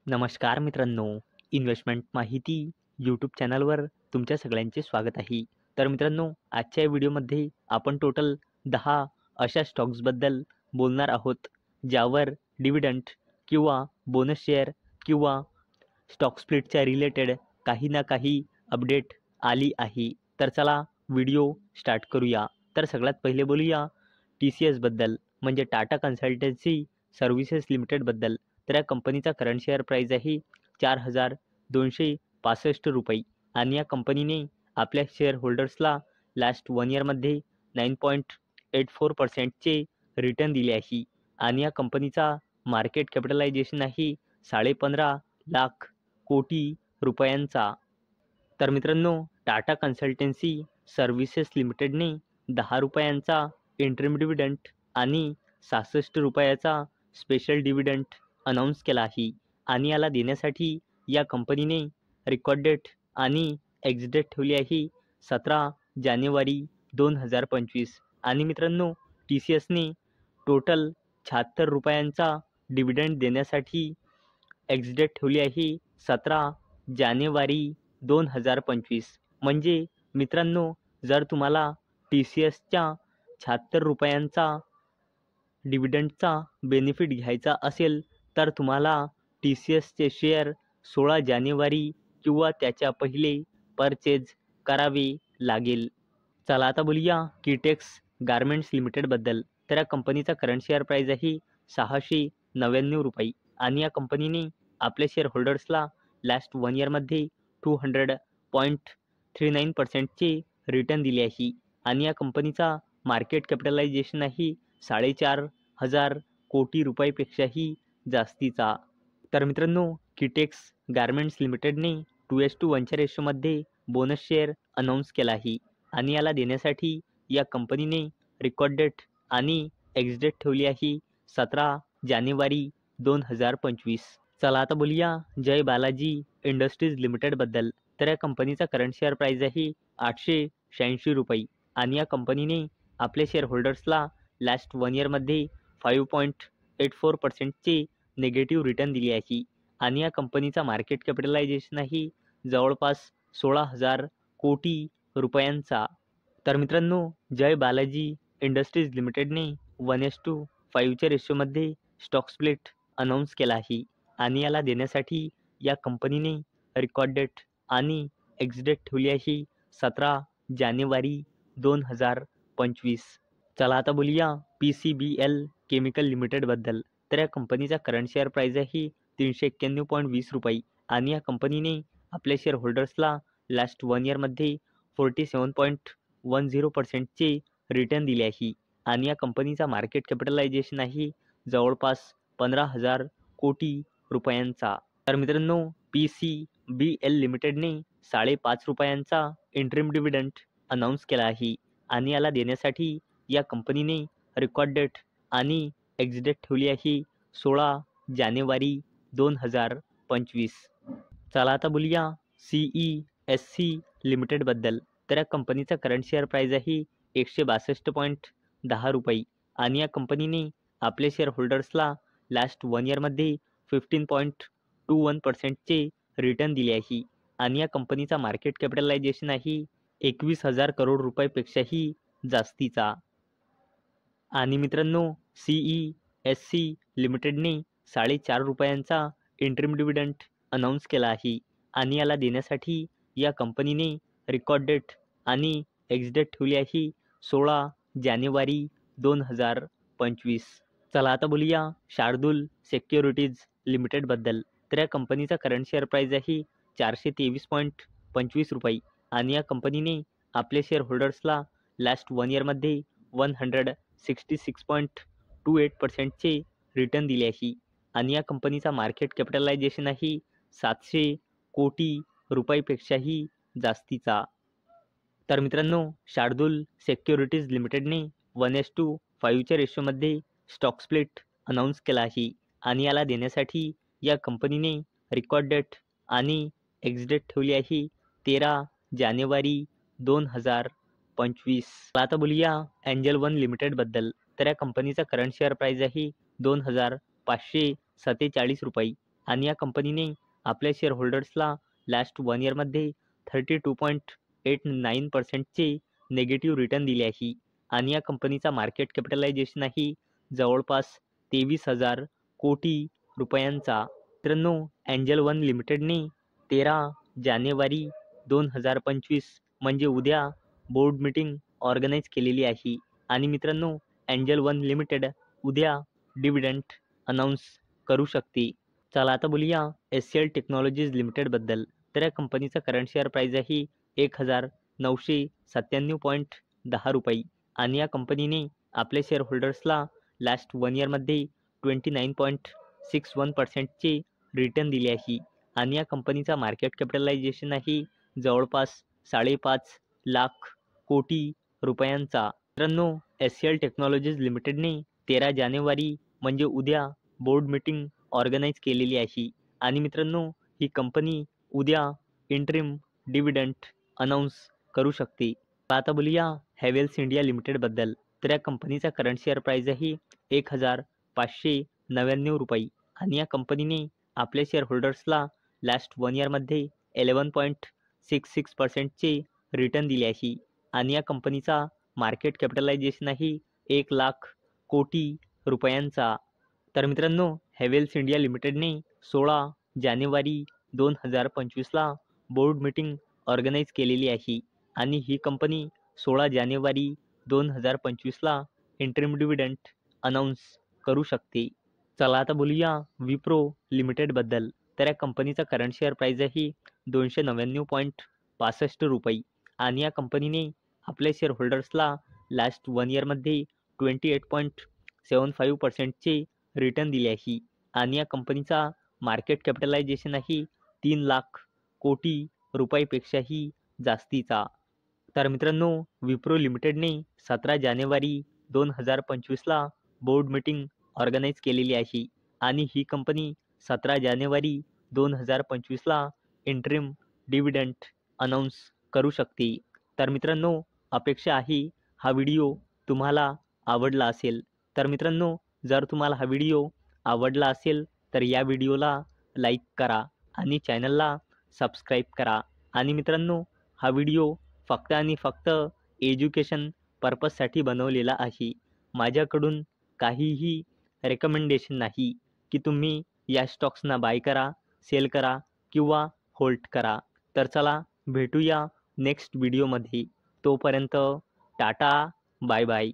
नमस्कार मित्रांनो, इन्व्हेस्टमेंट माहिती यूट्यूब चॅनलवर तुमच्या सगळ्यांचे स्वागत आहे. तर मित्रांनो, आजच्या व्हिडिओमध्ये आपण टोटल 10 अशा स्टॉक्सबद्दल बोलणार आहोत, ज्यावर डिव्हिडंड किंवा बोनस शेअर किंवा स्टॉक स्प्लिटच्या रिलेटेड काही ना काही अपडेट आली आहे. तर चला व्हिडिओ स्टार्ट करूया. तर सगळ्यात पहिले बोलूया TCSबद्दल, म्हणजे टाटा कन्सल्टन्सी सर्व्हिसेस लिमिटेडबद्दल. तर या कंपनीचा करंट शेअर प्राईज आहे ₹4,265 आणि या कंपनीने आपल्या शेअर होल्डर्सला लास्ट 1 इयरमध्ये 9.84% रिटर्न दिले आहे आणि या कंपनीचा मार्केट कॅपिटलायझेशन आहे 15.5 लाख कोटी रुपयांचा. तर मित्रांनो, टाटा कन्सल्टन्सी सर्व्हिसेस लिमिटेडने ₹10 इंटरिम डिव्हिडंड आणि ₹66 स्पेशल डिव्हिडंड अनाऊन्स केला आहे आणि याला देण्यासाठी या कंपनीने रेकॉर्ड डेट आणि एक्झिट डेट ठेवली आहे 17 जानेवारी 2025. आणि मित्रांनो, TCSने टोटल ₹76 डिव्हिडंड देण्यासाठी एक्झिट डेट ठेवली आहे 17 जानेवारी 2025. म्हणजे मित्रांनो, जर तुम्हाला TCSच्या ₹76 डिव्हिडंडचा बेनिफिट घ्यायचा असेल, तर तुम्हाला TCSचे शेअर 16 जानेवारी किंवा त्याच्या पहिले परचेज करावे लागेल. चला आता बोलूया किटेक्स गारमेंट्स लिमिटेडबद्दल. तर या कंपनीचा करंट शेअर प्राईज आहे ₹699 आणि या कंपनीने आपल्या शेअर होल्डर्सला लास्ट 1 इयरमध्ये 200.39%चे रिटर्न दिले आहे आणि या कंपनीचा मार्केट कॅपिटलायझेशन आहे 4,500 कोटी रुपयापेक्षाही जास्तीचा. तर मित्रांनो, किटेक्स गारमेंट्स लिमिटेडने 2:1च्या रेशोमध्ये बोनस शेअर अनाऊन्स केला आहे आणि याला देण्यासाठी या कंपनीने रेकॉर्ड डेट आणि एक्झिट डेट ठेवली आहे 17 जानेवारी 2025. चला आता बोलूया जय बालाजी इंडस्ट्रीज लिमिटेडबद्दल. तर या कंपनीचा करंट शेअर प्राईज आहे ₹886 आणि या कंपनीने आपल्या शेअर होल्डर्सला लास्ट 1 इयरमध्ये 5.84%चे निगेटिव्ह रिटर्न दिले आहे आणि या कंपनीचा मार्केट कॅपिटलायझेशन आहे जवळपास 16,000 कोटी रुपयांचा. तर मित्रांनो, जय बालाजी इंडस्ट्रीज लिमिटेडने 1:5च्या रेशोमध्ये स्टॉक स्प्लिट अनाऊन्स केला आहे आणि याला देण्यासाठी या कंपनीने रेकॉर्ड डेट आणि एक्झिट डेट ठेवली आहे 17 जानेवारी 2025. चला आता बोलूया PCBL केमिकल लिमिटेडबद्दल. तर या कंपनीचा करंट शेअर प्राईज आहे ₹391.20 आणि या कंपनीने आपल्या शेअर होल्डर्सला लास्ट 1 इयरमध्ये 47.10%चे रिटर्न दिले आहे आणि या कंपनीचा मार्केट कॅपिटलायझेशन आहे जवळपास 15,000 कोटी रुपयांचा. तर मित्रांनो, PCBL लिमिटेडने ₹5.5 इंटरिम डिव्हिडंड अनाऊन्स केला आहे आणि याला देण्यासाठी या कंपनीने रेकॉर्ड डेट आणि एक्झिट डेट ठेवली आहे 16 जानेवारी 2025. चला आता बोलूया CESC लिमिटेडबद्दल. तर या कंपनीचा करंट शेअर प्राईज आहे ₹162.10 आणि या कंपनीने आपल्या शेअर होल्डर्सला लास्ट 1 इयरमध्ये 15.21%चे रिटर्न दिले आहे आणि या कंपनीचा मार्केट कॅपिटलायझेशन आहे 21,000 करोड रुपयापेक्षाही जास्तीचा. आणि मित्रांनो, CESC लिमिटेडने ₹4.5 इंटरिम डिव्हिडंड अनाऊन्स केला आहे आणि याला देण्यासाठी या कंपनीने रेकॉर्ड डेट आणि एक्झिट डेट ठेवली आहे 16 जानेवारी 2025. चला आता बोलूया शार्दूल सिक्युरिटीज लिमिटेडबद्दल. तर या कंपनीचा करंट शेअर प्राईज आहे ₹423.25 आणि या कंपनीने आपल्या शेअर होल्डर्सला लास्ट 1 इयरमध्ये 166.28%चे रिटर्न दिले आहे आणि या कंपनीचा मार्केट कॅपिटलायझेशन आहे 700 कोटी रुपयापेक्षाही जास्तीचा. तर मित्रांनो, शार्दूल सिक्युरिटीज लिमिटेडने 1:5च्या रेशोमध्ये स्टॉक स्प्लिट अनाऊन्स केला आहे आणि याला देण्यासाठी या कंपनीने रेकॉर्ड डेट आणि एक्झिट डेट ठेवली आहे 13 जानेवारी 2025. आता बोलूया एंजल वन लिमिटेडबद्दल. तर या कंपनीचा करंट शेअर प्राईज आहे ₹2,547 आणि या कंपनीने आपल्या शेअर होल्डर्सला लास्ट 1 इयरमध्ये 32.89%चे निगेटिव्ह रिटर्न दिले आहे. आणि या कंपनीचा मार्केट कॅपिटलायझेशन आहे जवळपास 23,000 कोटी रुपयांचा. मित्रांनो, एंजल वन लिमिटेडने 13 जानेवारी 2025 म्हणजे उद्या बोर्ड मीटिंग ऑर्गनाईज केलेली आहे. आणि मित्रांनो, एंजल वन लिमिटेड उद्या डिव्हिडंड अनाऊन्स करू शकते. चला आता बोलूया SCL टेक्नॉलॉजीज लिमिटेडबद्दल. तर या कंपनीचा करंट शेअर प्राईज आहे 1,997.10 रुपये. आणि या कंपनीने आपल्या शेअर होल्डर्सला लास्ट 1 इयरमध्ये 29.61%चे रिटर्न दिले आहे. आणि या कंपनीचा मार्केट कॅपिटलायझेशन आहे जवळपास 5.5 लाख कोटी रुपयांचा. मित्रांनो, SCL टेक्नॉलॉजीज लिमिटेडने 13 जानेवारी म्हणजे उद्या बोर्ड मीटिंग ऑर्गनाईज केलेली आहे. आणि मित्रांनो, ही कंपनी उद्या इंटरिम डिव्हिडंड अनाऊन्स करू शकते. आता बोलूया हॅवेल्स इंडिया लिमिटेडबद्दल. तर या कंपनीचा करंट शेअर प्राईज आहे 1,599 रुपये. आणि या कंपनीने आपल्या शेअर होल्डर्सला लास्ट 1 इयरमध्ये 11.66%चे रिटर्न दिले आहे. आणि या कंपनीचा मार्केट कॅपिटलायझेशन आहे 1 लाख कोटी रुपयांचा. तर मित्रांनो, हॅवेल्स इंडिया लिमिटेडने 16 जानेवारी 2025ला बोर्ड मीटिंग ऑर्गनाईज केलेली आहे. आणि ही कंपनी 16 जानेवारी 2025ला इंटरिम डिव्हिडंड अनाऊन्स करू शकते. चला आता बोलूया विप्रो लिमिटेडबद्दल. तर या कंपनीचा करंट शेअर प्राईज आहे 299.65 रुपये. आणि या कंपनीने आपल्या शेअर होल्डर्सला लास्ट 1 इयरमध्ये 28.75%चे रिटर्न दिले आहे. आणि या कंपनीचा मार्केट कॅपिटलायझेशन आहे 3 लाख कोटी रुपयापेक्षाही जास्तीचा. तर मित्रांनो, विप्रो लिमिटेडने 17 जानेवारी 2025ला बोर्ड मीटिंग ऑर्गनाईज केलेली आहे. आणि ही कंपनी 17 जानेवारी 2025ला इंटरिम डिव्हिडंड अनाऊन्स करू शकते. तर मित्रांनो, अपेक्षा आहे हा व्हिडिओ तुम्हाला आवडला असेल. तर मित्रांनो, जर तुम्हाला हा व्हिडिओ आवडला असेल तर या व्हिडिओला लाईक करा आणि चॅनलला सबस्क्राईब करा. आणि मित्रांनो, हा व्हिडिओ फक्त आणि फक्त एज्युकेशन पर्पजसाठी बनवलेला आहे. माझ्याकडून काहीही रेकमेंडेशन नाही की तुम्ही या स्टॉक्सना बाय करा, सेल करा किंवा होल्ड करा. तर चला भेटूया नेक्स्ट व्हिडिओमध्ये. तोपर्यंत टाटा, बाय बाय.